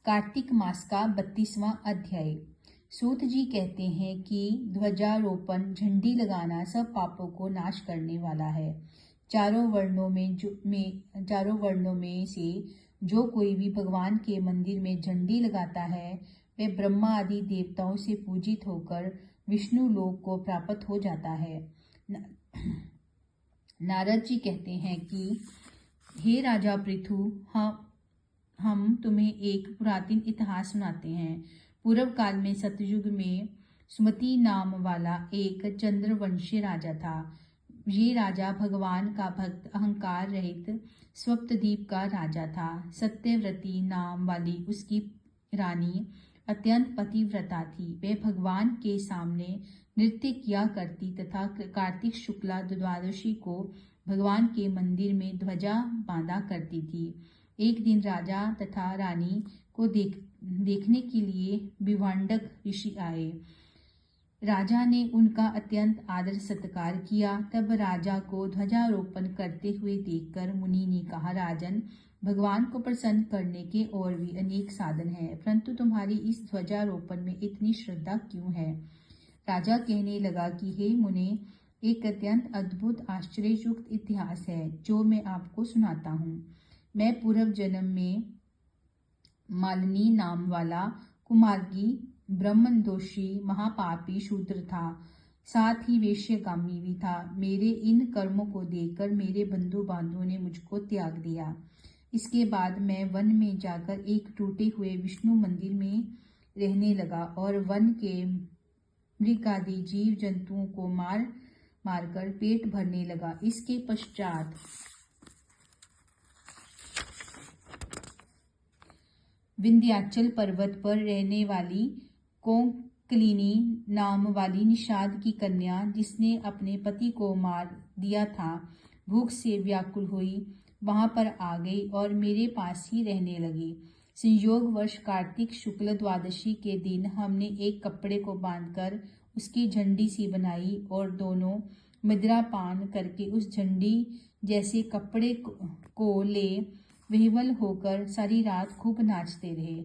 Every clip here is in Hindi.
कार्तिक मास का 32वां अध्याय। सूत जी कहते हैं कि ध्वजारोपण, झंडी लगाना सब पापों को नाश करने वाला है। चारों वर्णों में से जो कोई भी भगवान के मंदिर में झंडी लगाता है वह ब्रह्मा आदि देवताओं से पूजित होकर विष्णु लोक को प्राप्त हो जाता है। नारद जी कहते हैं कि हे राजा पृथु, हम तुम्हें एक पुरातन इतिहास सुनाते हैं। पूर्व काल में सतयुग में सुमति नाम वाला एक चंद्रवंशी राजा था। ये राजा भगवान का भक्त, अहंकार रहित, स्वप्तद्वीप का राजा था। सत्यव्रती नाम वाली उसकी रानी अत्यंत पतिव्रता थी। वह भगवान के सामने नृत्य किया करती तथा कार्तिक शुक्ला द्वादशी को भगवान के मंदिर में ध्वजा बांधा करती थी। एक दिन राजा तथा रानी को देखने के लिए विभांडक ऋषि आए। राजा ने उनका अत्यंत आदर सत्कार किया। तब राजा को ध्वजारोपण करते हुए देखकर मुनि ने कहा, राजन, भगवान को प्रसन्न करने के और भी अनेक साधन हैं, परंतु तुम्हारी इस ध्वजारोपण में इतनी श्रद्धा क्यों है? राजा कहने लगा कि हे मुने, एक अत्यंत अद्भुत आश्चर्ययुक्त इतिहास है जो मैं आपको सुनाता हूँ। मैं पूर्व जन्म में मालिनी नाम वाला कुमार्गी ब्रह्मदोषी महापापी शूद्र था, साथ ही वेश्यगामी भी था। मेरे इन कर्मों को देखकर मेरे बंधु बांधवों ने मुझको त्याग दिया। इसके बाद मैं वन में जाकर एक टूटे हुए विष्णु मंदिर में रहने लगा और वन के मृगादि जीव जंतुओं को मारकर पेट भरने लगा। इसके पश्चात विंध्याचल पर्वत पर रहने वाली कोंकलिनी नाम वाली निषाद की कन्या, जिसने अपने पति को मार दिया था, भूख से व्याकुल हुई, वहां पर आ गई और मेरे पास ही रहने लगी। संयोगवश कार्तिक शुक्ल द्वादशी के दिन हमने एक कपड़े को बांधकर उसकी झंडी सी बनाई और दोनों मदिरा पान करके उस झंडी जैसे कपड़े को ले विह्वल होकर सारी रात खूब नाचते रहे।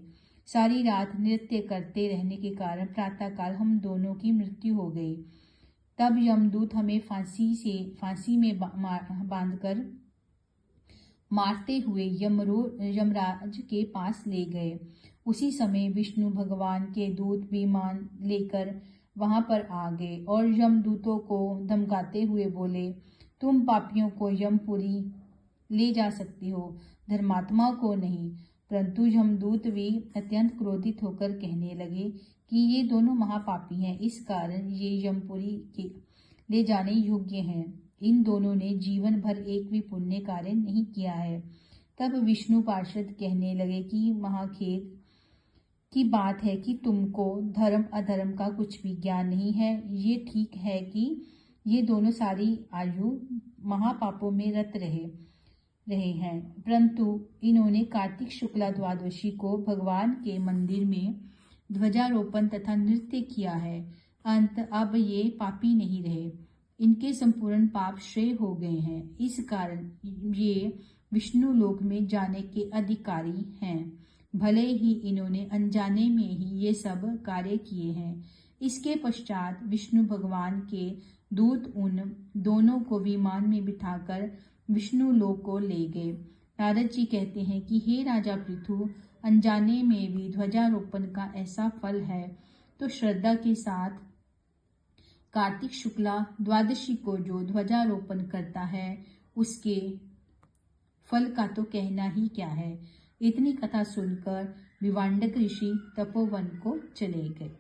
सारी रात नृत्य करते रहने के कारण प्रातःकाल हम दोनों की मृत्यु हो गई। तब यमदूत हमें फांसी में बांधकर मारते हुए यमराज के पास ले गए। उसी समय विष्णु भगवान के दूत विमान लेकर वहां पर आ गए और यमदूतों को धमकाते हुए बोले, तुम पापियों को यमपुरी ले जा सकती हो, धर्मात्मा को नहीं। परंतु यमदूत भी अत्यंत क्रोधित होकर कहने लगे कि ये दोनों महापापी हैं, इस कारण ये यमपुरी के ले जाने योग्य हैं। इन दोनों ने जीवन भर एक भी पुण्य कार्य नहीं किया है। तब विष्णु पार्षद कहने लगे कि महाखेद की बात है कि तुमको धर्म अधर्म का कुछ भी ज्ञान नहीं है। ये ठीक है कि ये दोनों सारी आयु महापापों में रत रहे हैं, परंतु इन्होंने कार्तिक शुक्ला द्वादशी को भगवान के मंदिर में ध्वजारोपण तथा नृत्य किया है। अंत अब ये पापी नहीं रहे, इनके संपूर्ण पाप क्षय हो गए हैं। इस कारण ये विष्णु लोक में जाने के अधिकारी हैं। भले ही इन्होंने अनजाने में ही ये सब कार्य किए हैं। इसके पश्चात विष्णु भगवान के दूत उन दोनों को विमान में बिठाकर विष्णु लोक को ले गए। नारद जी कहते हैं कि हे राजा पृथु, अनजाने में भी ध्वजारोपण का ऐसा फल है, तो श्रद्धा के साथ कार्तिक शुक्ला द्वादशी को जो ध्वजारोपण करता है उसके फल का तो कहना ही क्या है। इतनी कथा सुनकर विभांडक ऋषि तपोवन को चले गए।